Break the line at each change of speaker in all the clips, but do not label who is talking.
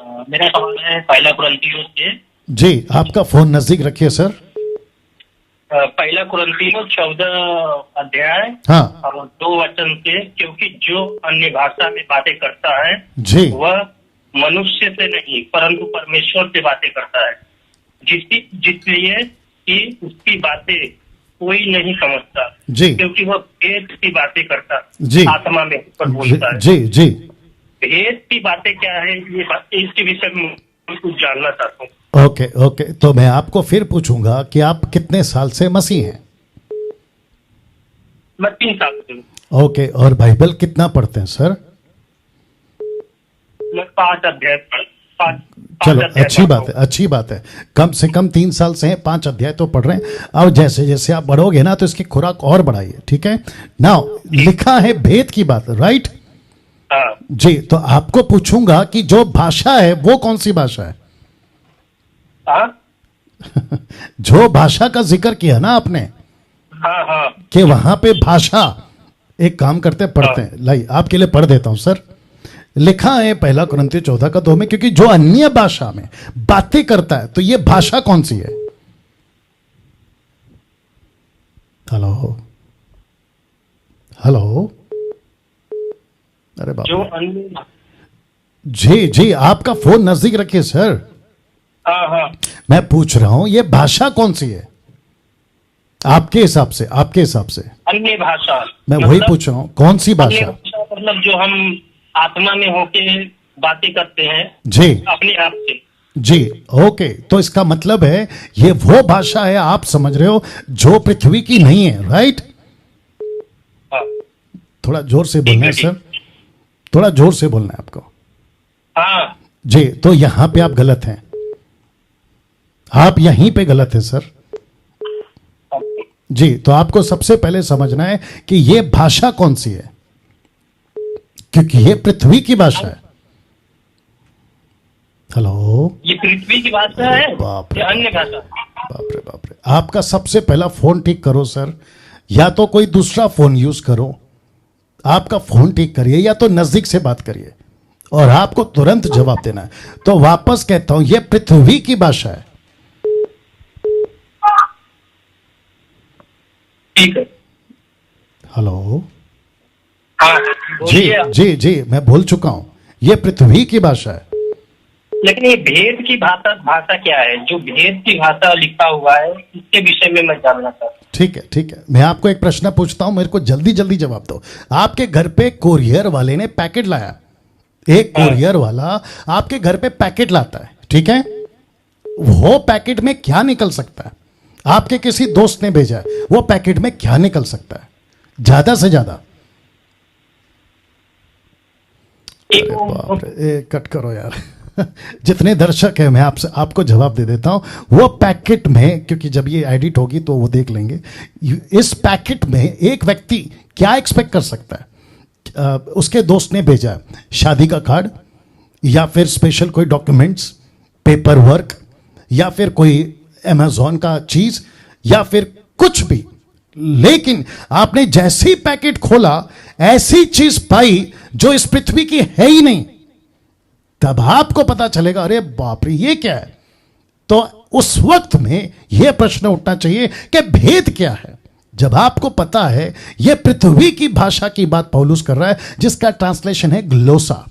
मेरा सवाल है पहला कुरिन्थियों से।
जी, आपका फोन नजदीक रखिए सर।
पहला कुरिन्थियों 14 अध्याय
हाँ
और 2 वचन से, क्योंकि जो अन्य भाषा में बातें करता है
जी,
वह मनुष्य से नहीं परंतु परमेश्वर से बातें करता है, जिसलिए कि उसकी बातें कोई नहीं समझता,
जी
क्योंकि वह भेद की बातें करता
जी,
आत्मा में पर बोलता है।
जी जी।
भेद की बातें क्या है, ये इसके विषय में मैं कुछ जानना चाहता हूँ।
ओके ओके, तो मैं आपको फिर पूछूंगा कि आप कितने साल से मसीह हैं?
मैं 3 साल से हूँ।
ओके, और बाइबल कितना पढ़ते हैं सर?
मैं 5 अध्याय
चलो, अच्छी बात है, अच्छी बात है। कम से कम 3 साल से हैं, 5 अध्याय तो पढ़ रहे हैं। और जैसे जैसे आप बढ़ोगे ना तो इसकी खुराक और बढ़ाइए, ठीक है? नाउ लिखा है भेद की बात, राइट?
हाँ
जी, तो आपको पूछूंगा कि जो भाषा है वो कौन सी भाषा है?
हाँ
जो भाषा का जिक्र किया ना आपने,
हाँ हाँ
कि वहां पे भाषा, एक काम करते पढ़ते हैं, लाई आपके लिए पढ़ देता हूं सर। लिखा है पहला कुरिन्थियों 14:2 में, क्योंकि जो अन्य भाषा में बातें करता है, तो ये भाषा कौन सी है? हेलो हेलो, अरे
जो
बाप,
अन्य,
जी जी, आपका फोन नजदीक रखिए सर।
हाँ हाँ
मैं पूछ रहा हूं ये भाषा कौन सी है आपके हिसाब से? आपके हिसाब से
अन्य भाषा,
मैं वही पूछ रहा हूं, कौन सी
अन्य
भाषा?
भाषा मतलब जो हम आत्मा में होके बातें करते हैं
जी
अपने आप से।
जी, ओके, तो इसका मतलब है ये वो भाषा है, आप समझ रहे हो, जो पृथ्वी की नहीं है, राइट?
हाँ
थोड़ा जोर से बोलना है
ठीक है,
सर, थोड़ा जोर से बोलना है आपको।
हाँ
जी, तो यहां पे आप गलत हैं, आप यहीं पे गलत हैं सर। जी, तो आपको सबसे पहले समझना है कि ये भाषा कौन सी है, क्योंकि ये पृथ्वी की भाषा है। हेलो,
ये पृथ्वी की भाषा है
बाप रे
या अन्य भाषा?
बाप रे बाप रे, आपका सबसे पहला फोन ठीक करो सर, या तो कोई दूसरा फोन यूज करो। आपका फोन ठीक करिए या तो नजदीक से बात करिए, और आपको तुरंत जवाब देना है। तो वापस कहता हूं, यह पृथ्वी की भाषा है।
ठीक है।
हेलो,
हाँ
जी
बोलिए।
जी जी, मैं बोल चुका हूं, यह पृथ्वी की भाषा है।
लेकिन ये भेद की भाषा भाषा क्या है? जो भेद की भाषा लिखा हुआ है इसके विषय में मैं जानना चाहता हूँ।
ठीक है ठीक है, मैं आपको एक प्रश्न पूछता हूं, मेरे को जल्दी जल्दी जवाब दो। आपके घर पे कोरियर वाले ने पैकेट लाया, एक कोरियर वाला आपके घर पे पैकेट लाता है, ठीक है? वो पैकेट में क्या निकल सकता है? आपके किसी दोस्त ने भेजा है, वो पैकेट में क्या निकल सकता है ज्यादा से ज्यादा?
एक
अरे बाप रे, कट करो यार। जितने दर्शक हैं मैं आपको जवाब दे देता हूं। वो पैकेट में, क्योंकि जब ये एडिट होगी तो वो देख लेंगे, इस पैकेट में एक व्यक्ति क्या एक्सपेक्ट कर सकता है? उसके दोस्त ने भेजा शादी का कार्ड, या फिर स्पेशल कोई डॉक्यूमेंट्स, पेपर वर्क, या फिर कोई अमेजोन का चीज, या फिर कुछ भी। लेकिन आपने जैसे ही पैकेट खोला, ऐसी चीज पाई जो इस पृथ्वी की है ही नहीं, तब आपको पता चलेगा अरे बाप रे ये क्या है। तो उस वक्त में यह प्रश्न उठना चाहिए कि भेद क्या है। जब आपको पता है यह पृथ्वी की भाषा की बात पौलुस कर रहा है, जिसका ट्रांसलेशन है ग्लोसा,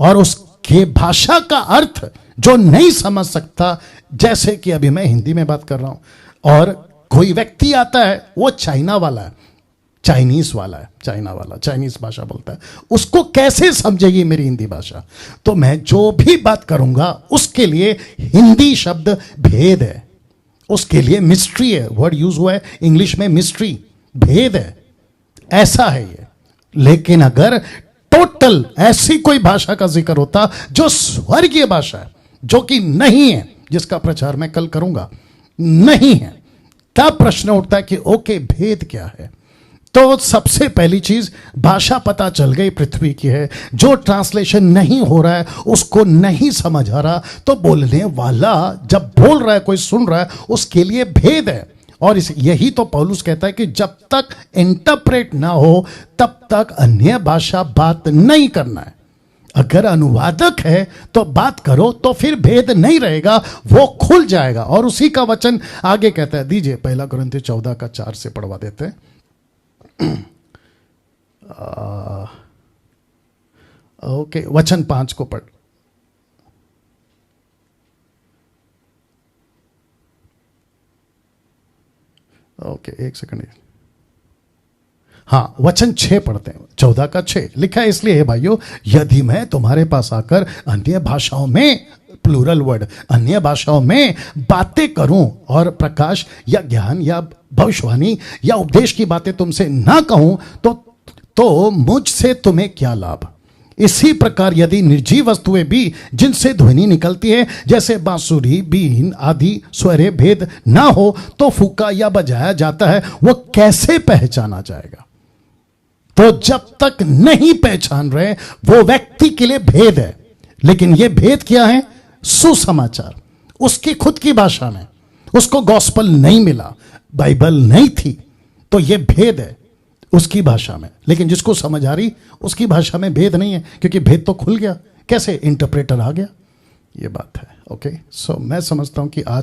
और उसके भाषा का अर्थ जो नहीं समझ सकता, जैसे कि अभी मैं हिंदी में बात कर रहा हूं और कोई व्यक्ति आता है, वो चाइना वाला है, चाइनीज वाला है, चाइना वाला चाइनीज भाषा बोलता है, उसको कैसे समझेगी मेरी हिंदी भाषा? तो मैं जो भी बात करूंगा उसके लिए हिंदी शब्द भेद है, उसके लिए मिस्ट्री है, वर्ड यूज हुआ है इंग्लिश में मिस्ट्री, भेद है, ऐसा है ये। लेकिन अगर टोटल ऐसी कोई भाषा का जिक्र होता जो स्वर्गीय भाषा है, जो कि नहीं है, जिसका प्रचार मैं कल करूंगा, नहीं है, तब प्रश्न उठता है कि ओके भेद क्या है। तो सबसे पहली चीज, भाषा पता चल गई पृथ्वी की है, जो ट्रांसलेशन नहीं हो रहा है, उसको नहीं समझ आ रहा, तो बोलने वाला जब बोल रहा है, कोई सुन रहा है, उसके लिए भेद है। और यही तो पौलुस कहता है कि जब तक इंटरप्रेट ना हो तब तक अन्य भाषा बात नहीं करना है। अगर अनुवादक है तो बात करो, तो फिर भेद नहीं रहेगा, वो खुल जाएगा। और उसी का वचन आगे कहता है, दीजिए 1 कुरिन्थियों 14:4 से पढ़वा देते हैं। ओके, वचन 5 को पढ़। ओके, एक सेकंड। हाँ, वचन 6 पढ़ते हैं, 14:6 लिखा है, इसलिए है भाइयों, यदि मैं तुम्हारे पास आकर अन्य भाषाओं में, प्लूरल वर्ड, अन्य भाषाओं में बातें करूं और प्रकाश या ज्ञान या भविष्यवाणी या उपदेश की बातें तुमसे ना कहूं, तो मुझसे तुम्हें क्या लाभ। इसी प्रकार यदि निर्जीव वस्तुएं भी जिनसे ध्वनि निकलती है, जैसे बांसुरी, बीन आदि स्वरे भेद ना हो, तो फूका या बजाया जाता है, वो कैसे पहचाना जाएगा। तो जब तक नहीं पहचान रहे, वो व्यक्ति के लिए भेद है। लेकिन ये भेद क्या है? सुसमाचार, उसकी खुद की भाषा में, उसको गॉस्पल नहीं मिला, बाइबल नहीं थी, तो ये भेद है उसकी भाषा में। लेकिन जिसको समझ आ रही, उसकी भाषा में भेद नहीं है, क्योंकि भेद तो खुल गया। कैसे? इंटरप्रेटर आ गया, ये बात है। ओके, सो मैं समझता हूं कि आज